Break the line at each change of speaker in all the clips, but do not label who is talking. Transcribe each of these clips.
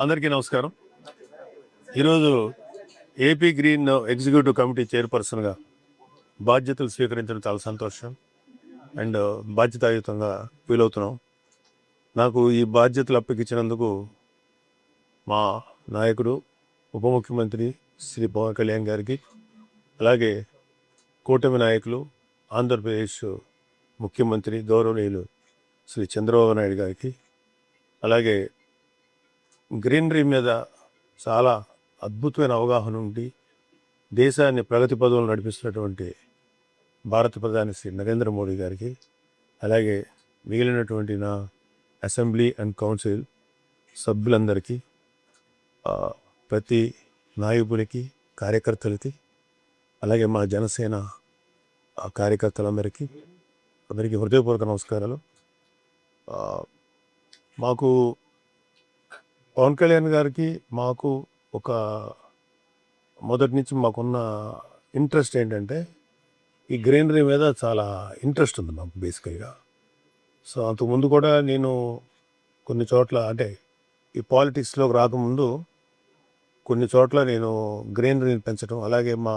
అందరికీ నమస్కారం. ఈరోజు ఏపీ గ్రీన్ ఎగ్జిక్యూటివ్ కమిటీ చైర్పర్సన్గా బాధ్యతలు స్వీకరించడం చాలా సంతోషం అండ్ బాధ్యతాయుతంగా ఫీల్ అవుతున్నాం. నాకు ఈ బాధ్యతలు అప్పగించినందుకు మా నాయకుడు ఉప ముఖ్యమంత్రి శ్రీ పవన్ కళ్యాణ్ గారికి, అలాగే కూటమి నాయకులు ఆంధ్రప్రదేశ్ ముఖ్యమంత్రి గౌరవనీయులు శ్రీ చంద్రబాబు నాయుడు గారికి, అలాగే గ్రీనరీ మీద చాలా అద్భుతమైన అవగాహన ఉండి దేశాన్ని ప్రగతి పదంలో నడిపిస్తున్నటువంటి భారత ప్రధాని శ్రీ నరేంద్ర మోడీ గారికి, అలాగే మిగిలినటువంటి నా అసెంబ్లీ అండ్ కౌన్సిల్ సభ్యులందరికీ, ప్రతి నాయకునికి, కార్యకర్తలకి, అలాగే మా జనసేన కార్యకర్తలందరికీ హృదయపూర్వక నమస్కారాలు. మాకు పవన్ కళ్యాణ్ గారికి మాకు ఒక మొదటి నుంచి మాకున్న ఇంట్రెస్ట్ ఏంటంటే ఈ గ్రీనరీ మీద చాలా ఇంట్రెస్ట్ ఉంది మాకు బేసికల్గా. సో అంతకుముందు కూడా నేను కొన్ని చోట్ల, అంటే ఈ పాలిటిక్స్లోకి రాకముందు కొన్ని చోట్ల నేను గ్రీనరీని పెంచడం, అలాగే మా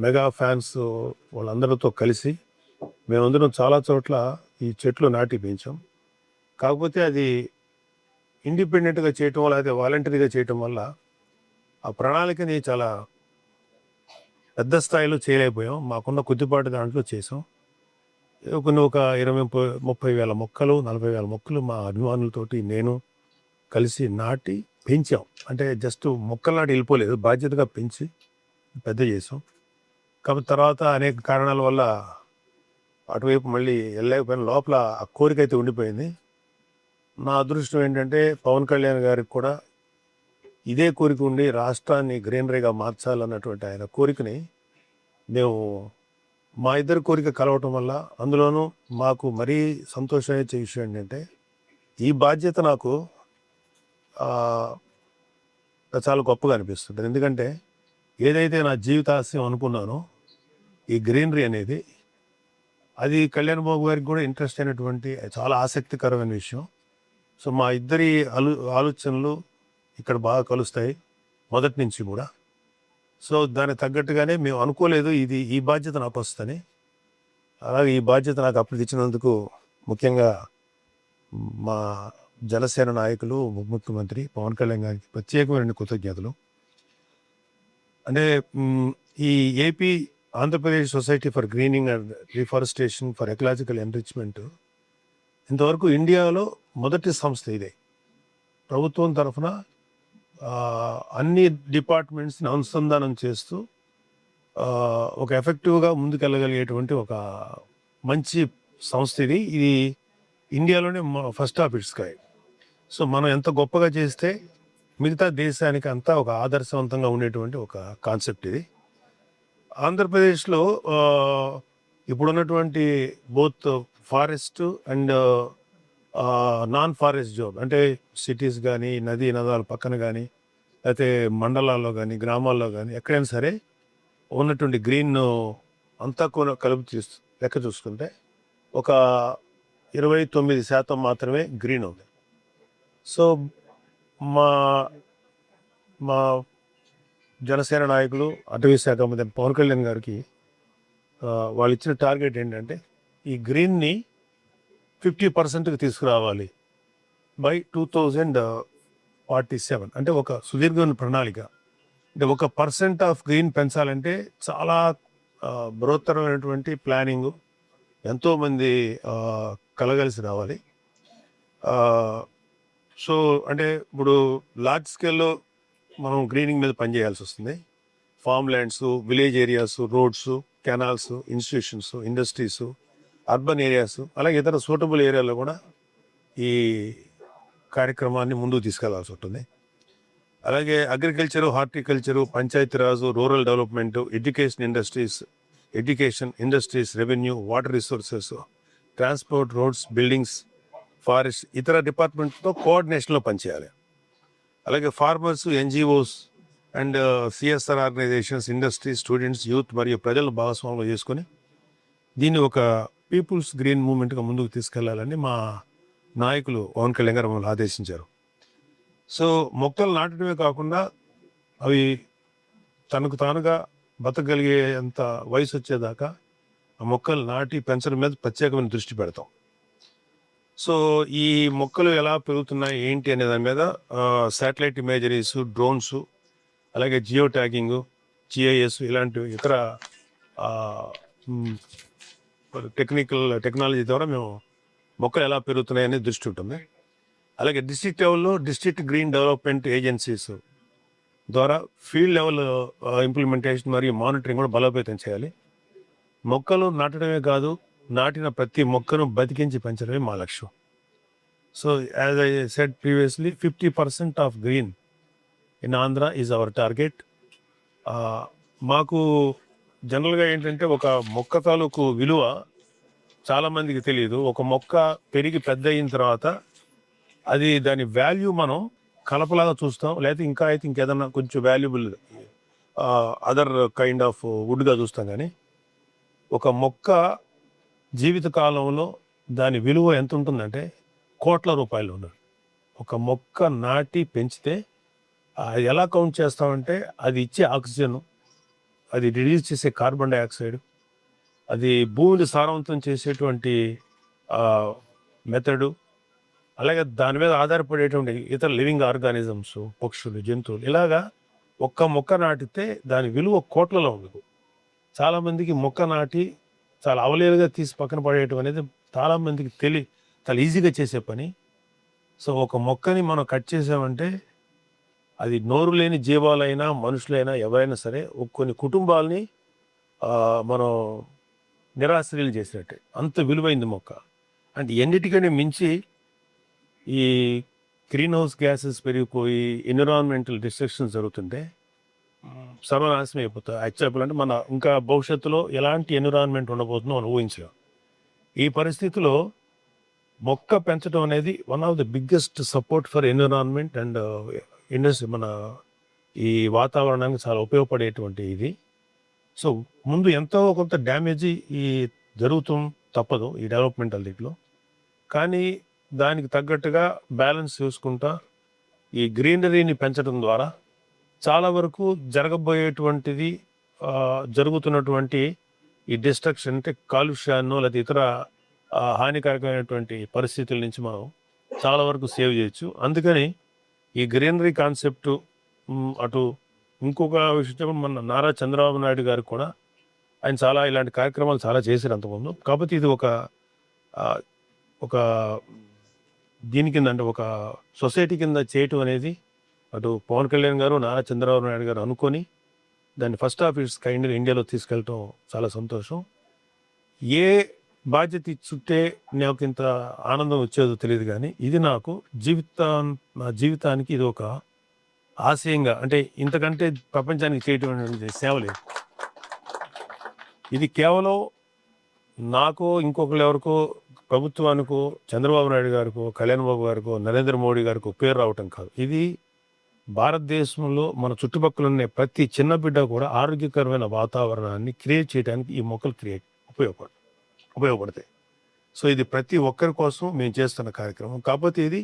మెగా ఫ్యాన్స్ వాళ్ళందరితో కలిసి మేమందరం చాలా చోట్ల ఈ చెట్లు నాటి పెంచాం. కాకపోతే అది ఇండిపెండెంట్గా చేయటం వల్ల, అదే వాలంటరీగా చేయటం వల్ల ఆ ప్రణాళికని చాలా పెద్ద స్థాయిలో చేయలేకపోయాం. మాకున్న కొద్దిపాటి దాంట్లో చేసాం. ఒక 20-30 వేల మొక్కలు, 40 వేల మొక్కలు మా అభిమానులతోటి నేను కలిసి నాటి పెంచాం. అంటే జస్ట్ మొక్కలు నాటి వెళ్ళిపోలేదు, బాధ్యతగా పెంచి పెద్ద చేసాం. కాబట్టి తర్వాత అనేక కారణాల వల్ల అటువైపు మళ్ళీ వెళ్ళలేకపోయిన, లోపల ఆ కోరిక అయితే ఉండిపోయింది. నా అదృష్టం ఏంటంటే పవన్ కళ్యాణ్ గారికి కూడా ఇదే కోరిక ఉండి రాష్ట్రాన్ని గ్రీనరీగా మార్చాలన్నటువంటి ఆయన కోరికని మేము, మా ఇద్దరి కోరిక కలవటం వల్ల, అందులోనూ మాకు మరీ సంతోషించే విషయం ఏంటంటే ఈ బాధ్యత నాకు చాలా గొప్పగా అనిపిస్తుంది. ఎందుకంటే ఏదైతే నా జీవితాశయం అనుకున్నానో ఈ గ్రీనరీ అనేది, అది కళ్యాణ్ బాబు గారికి కూడా ఇంట్రెస్ట్ అయినటువంటి చాలా ఆసక్తికరమైన విషయం. సో మా ఇద్దరి ఆలోచనలు ఇక్కడ బాగా కలుస్తాయి మొదటి నుంచి కూడా. సో దానికి తగ్గట్టుగానే మేము అనుకోలేదు ఈ బాధ్యత నాకు వస్తుందని. అలాగే ఈ బాధ్యత నాకు అప్పగించినందుకు ముఖ్యంగా మా జనసేన నాయకులు ముఖ్యమంత్రి పవన్ కళ్యాణ్ గారికి ప్రత్యేకమైన కృతజ్ఞతలు. అంటే ఈ AP Andhra Pradesh society for greening and రిఫారెస్టేషన్ for ecological enrichment ఇంతవరకు ఇండియాలో మొదటి సంస్థ ఇదే. ప్రభుత్వం తరఫున అన్ని డిపార్ట్మెంట్స్ని అనుసంధానం చేస్తూ ఒక ఎఫెక్టివ్గా ముందుకెళ్ళగలిగేటువంటి ఒక మంచి సంస్థ ఇది. ఇది ఇండియాలోనే first of it's kind. So మనం ఎంత గొప్పగా చేస్తే మిగతా దేశానికి అంతా ఒక ఆదర్శవంతంగా ఉండేటువంటి ఒక కాన్సెప్ట్ ఇది. ఆంధ్రప్రదేశ్లో ఇప్పుడున్నటువంటి both forest and non forest zone, అంటే సిటీస్ కానీ, నదీ నదాల పక్కన కానీ, లేకపోతే మండలాల్లో కానీ, గ్రామాల్లో కానీ, ఎక్కడైనా సరే ఉన్నటువంటి గ్రీన్ అంతా కూడా కలిపి లెక్క చూసుకుంటే ఒక 29% మాత్రమే గ్రీన్ ఉంది. సో మా మా జనసేన నాయకులు, అటవీ శాఖ మంత్రి పవన్ కళ్యాణ్ గారికి వాళ్ళు ఇచ్చిన టార్గెట్ ఏంటంటే ఈ గ్రీన్ని 50%కి తీసుకురావాలి బై 2047. అంటే ఒక సుదీర్ఘమైన ప్రణాళిక. అంటే 1% ఆఫ్ గ్రీన్ పెంచాలంటే చాలా బృహత్తరమైనటువంటి ప్లానింగ్, ఎంతోమంది కలగలిసి రావాలి. సో అంటే ఇప్పుడు లార్జ్ స్కేల్లో మనం గ్రీనింగ్ మీద పనిచేయాల్సి వస్తుంది. Form lands, village areas, roads, canals, institutions, industries, urban areas, అలాగే ఇతర సూటబుల్ ఏరియాలో కూడా ఈ కార్యక్రమాన్ని ముందుకు తీసుకెళ్లాల్సి ఉంటుంది. అలాగే agriculture, horticulture, Panchayati Raj, rural development, education, industries, revenue, water resources, transport, roads, buildings, forest, ఇతర డిపార్ట్మెంట్తో కోఆర్డినేషన్లో పనిచేయాలి. అలాగే farmers, NGOs and CSR organisations, industries, students, youth మరియు ప్రజలను భాగస్వామ్యం చేసుకొని దీన్ని ఒక పీపుల్స్ గ్రీన్ మూవ్మెంట్గా ముందుకు తీసుకెళ్లాలని మా నాయకులు పవన్ కళ్యాణ్ గారు మమ్మల్ని ఆదేశించారు. సో మొక్కలు నాటడమే కాకుండా అవి తనకు తానుగా బతకగలిగే అంత వయసు వచ్చేదాకా ఆ మొక్కలు నాటి పెంచడం మీద ప్రత్యేకమైన దృష్టి పెడతాం. సో ఈ మొక్కలు ఎలా పెరుగుతున్నాయి ఏంటి అనే దాని మీద శాటిలైట్ ఇమేజరీస్, డ్రోన్స్, అలాగే జియో ట్యాగింగ్, జిఐఎస్ ఇలాంటి ఇతర టెక్నాలజీ ద్వారా మేము మొక్కలు ఎలా పెరుగుతున్నాయనే దృష్టి ఉంటుంది. అలాగే డిస్ట్రిక్ట్ లెవెల్లో డిస్ట్రిక్ట్ గ్రీన్ డెవలప్మెంట్ ఏజెన్సీస్ ద్వారా ఫీల్డ్ లెవెల్ ఇంప్లిమెంటేషన్ మరియు మానిటరింగ్ కూడా బలోపేతం చేయాలి. మొక్కలు నాటడమే కాదు, నాటిన ప్రతి మొక్కను బతికించి పెంచడమే మా లక్ష్యం. So as I said previously 50% of green in Andhra is our target. మాకు జనరల్గా ఏంటంటే ఒక మొక్క తాలూకు విలువ చాలామందికి తెలియదు. ఒక మొక్క పెరిగి పెద్ద అయిన తర్వాత అది దాని వాల్యూ మనం కలపలాగా చూస్తాం, లేకపోతే ఇంకా అయితే ఇంకేదన్నా కొంచెం వాల్యుబుల్ అదర్ కైండ్ ఆఫ్ వుడ్గా చూస్తాం. కానీ ఒక మొక్క జీవిత కాలంలో దాని విలువ ఎంత ఉంటుందంటే కోట్ల రూపాయలు ఉన్నది. ఒక మొక్క నాటి పెంచితే అది ఎలా కౌంట్ చేస్తామంటే అది ఇచ్చే ఆక్సిజన్, అది రిలీజ్ చేసే కార్బన్ డైఆక్సైడ్, అది భూమిని సారవంతం చేసేటువంటి మెథడు, అలాగే దాని మీద ఆధారపడేటువంటి ఇతర లివింగ్ ఆర్గానిజమ్స్, పక్షులు, జంతువులు, ఇలాగా ఒక్క మొక్క నాటితే దాని విలువ కోట్లలో ఉండదు. చాలామందికి మొక్క నాటి చాలా అవలేలుగా తీసి పక్కన పడేయటం అనేది చాలామందికి చాలా ఈజీగా చేసే పని. సో ఒక మొక్కని మనం కట్ చేసామంటే అది నోరు లేని జీవాలైనా మనుషులైనా ఎవరైనా సరే కొన్ని కుటుంబాలని మనం నిరాశ్రయులు చేసినట్టే. అంత విలువైంది మొక్క. అంటే ఎన్నిటికని మించి ఈ గ్రీన్ హౌస్ గ్యాసెస్ పెరిగిపోయి ఎన్విరాన్మెంటల్ డిస్ట్రక్షన్ జరుగుతుంటే సర్వనాశనం అయిపోతుంది. యాక్చువల్ అంటే మన ఇంకా భవిష్యత్తులో ఎలాంటి ఎన్విరాన్మెంట్ ఉండబోతుందో మనం ఊహించలేం. ఈ పరిస్థితిలో మొక్క పెంచడం అనేది one of the biggest support for environment and industry, మన ఈ వాతావరణానికి చాలా ఉపయోగపడేటువంటి ఇది. సో ముందు ఎంతో కొంత డ్యామేజీ ఈ జరుగుతాం తప్పదు ఈ డెవలప్మెంటల్ దీంట్లో. కానీ దానికి తగ్గట్టుగా బ్యాలెన్స్ చూసుకుంటా ఈ గ్రీనరీని పెంచడం ద్వారా చాలా వరకు జరగబోయేటువంటిది జరుగుతున్నటువంటి ఈ డిస్ట్రక్షన్ అంటే కాలుష్యాన్నో లేదా ఇతర హానికరమైనటువంటి పరిస్థితుల నుంచి మనం చాలా వరకు సేవ్ చేయొచ్చు. అందుకని ఈ గ్రీనరీ కాన్సెప్ట్ అటు ఇంకొక విషయం మన నారా చంద్రబాబు నాయుడు గారు కూడా ఆయన చాలా ఇలాంటి కార్యక్రమాలు చాలా చేశారు అంతకుముందు. కాబట్టి ఇది ఒక దీని కింద అంటే ఒక సొసైటీ కింద చేయటం అనేది అటు పవన్ కళ్యాణ్ గారు, నారా చంద్రబాబు నాయుడు గారు అనుకొని దాన్ని ఫస్ట్ ఆఫ్ ఇట్స్ కైండ్ ఇండియాలో తీసుకెళ్ళటం చాలా సంతోషం. ఏ బాధ్యత ఇచ్చుంటే నాకు ఇంత ఆనందం వచ్చేదో తెలియదు, కానీ ఇది నాకు నా జీవితానికి ఇది ఒక ఆశయంగా, అంటే ఇంతకంటే ప్రపంచానికి చేయటం సేవ లేదు. ఇది కేవలం నాకు ఇంకొకరు ఎవరికో ప్రభుత్వానికో చంద్రబాబు నాయుడు గారికో కళ్యాణ్ బాబు గారికో నరేంద్ర మోడీ గారికో పేరు రావటం కాదు. ఇది భారతదేశంలో మన చుట్టుపక్కల ఉన్న ప్రతి చిన్న బిడ్డ కూడా ఆరోగ్యకరమైన వాతావరణాన్ని క్రియేట్ చేయడానికి ఈ మొక్కలు ఉపయోగపడతాయి. సో ఇది ప్రతి ఒక్కరి కోసం మేము చేస్తున్న కార్యక్రమం. కాకపోతే ఇది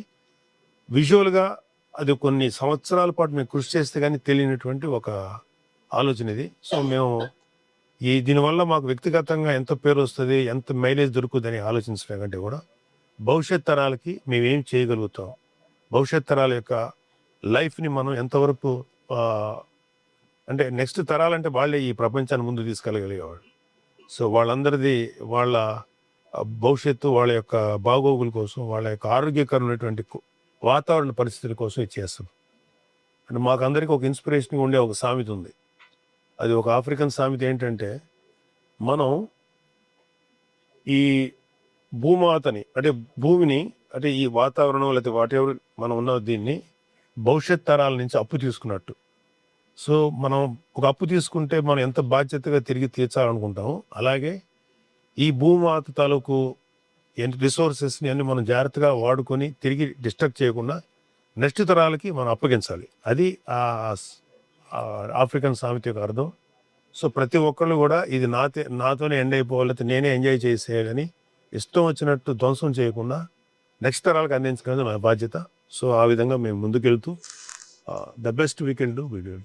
విజువల్గా అది కొన్ని సంవత్సరాల పాటు మేము కృషి చేస్తే కానీ తెలియనటువంటి ఒక ఆలోచన ఇది. సో మేము దీనివల్ల మాకు వ్యక్తిగతంగా ఎంత పేరు వస్తుంది, ఎంత మైలేజ్ దొరుకుతుందని ఆలోచించడం కంటే కూడా భవిష్యత్ తరాలకి మేమేం చేయగలుగుతాం, భవిష్యత్ తరాల యొక్క లైఫ్ని మనం ఎంతవరకు అంటే నెక్స్ట్ తరాలంటే వాళ్ళే ఈ ప్రపంచాన్ని ముందు తీసుకెళ్ళగలిగేవాళ్ళు. సో వాళ్ళందరిది వాళ్ళ భవిష్యత్తు, వాళ్ళ యొక్క బాగోగుల కోసం, వాళ్ళ యొక్క ఆరోగ్యకరమైనటువంటి వాతావరణ పరిస్థితుల కోసం ఇది చేస్తాం. అంటే మాకందరికీ ఒక ఇన్స్పిరేషన్గా ఉండే ఒక సామెత ఉంది. అది ఒక ఆఫ్రికన్ సామెత. ఏంటంటే మనం ఈ భూమాతని అంటే భూమిని అంటే ఈ వాతావరణం లేకపోతే వాటెవర్ మనం ఉన్న దీన్ని భవిష్యత్ తరాల నుంచి అప్పు తీసుకున్నట్టు. సో మనం ఒక అప్పు తీసుకుంటే మనం ఎంత బాధ్యతగా తిరిగి తీర్చాలనుకుంటామో అలాగే ఈ భూమాత తాలూకు రిసోర్సెస్ని అన్ని మనం జాగ్రత్తగా వాడుకొని తిరిగి డిస్ట్రక్ట్ చేయకుండా నెక్స్ట్ తరాలకి మనం అప్పగించాలి. అది ఆఫ్రికన్ సామెత యొక్క అర్థం. సో ప్రతి ఒక్కళ్ళు కూడా ఇది నాతోనే ఎండ్ అయిపోవాలి, నేనే ఎంజాయ్ చేసేయాలని ఇష్టం వచ్చినట్టు ధ్వంసం చేయకుండా నెక్స్ట్ తరాలకు అందించడం నా బాధ్యత. సో ఆ విధంగా మేము ముందుకెళ్తూ the best we can do video